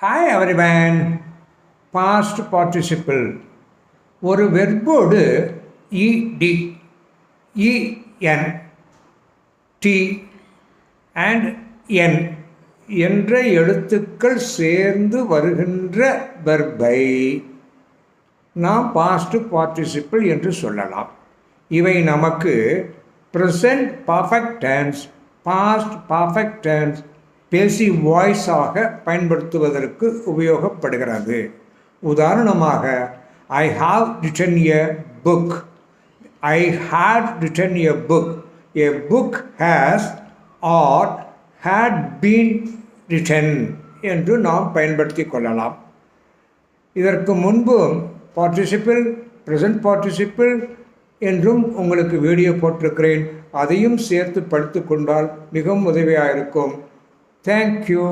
Hi everyone. Past participle ஒரு வெர்போடு இடி, இஎன், டி அண்ட் என் என்ற எழுத்துக்கள் சேர்ந்து வருகின்ற வெர்பை நாம் பாஸ்ட் பார்ட்டிசிபிள் என்று சொல்லலாம். இவை நமக்கு present perfect tense, past perfect tense, passive வாய்ஸாக பயன்படுத்துவதற்கு உபயோகப்படுகிறது. உதாரணமாக, I have written a book, I had written a book, a book has or had been written என்று நாம் பயன்படுத்தி கொள்ளலாம். இதற்கு முன்பு பார்ட்டிசிபிள், ப்ரெசன்ட் பார்ட்டிசிபிள் என்றும் உங்களுக்கு வீடியோ போட்டிருக்கிறேன். அதையும் சேர்த்து படித்து கொண்டால் மிகவும் உதவியாக இருக்கும். Thank you.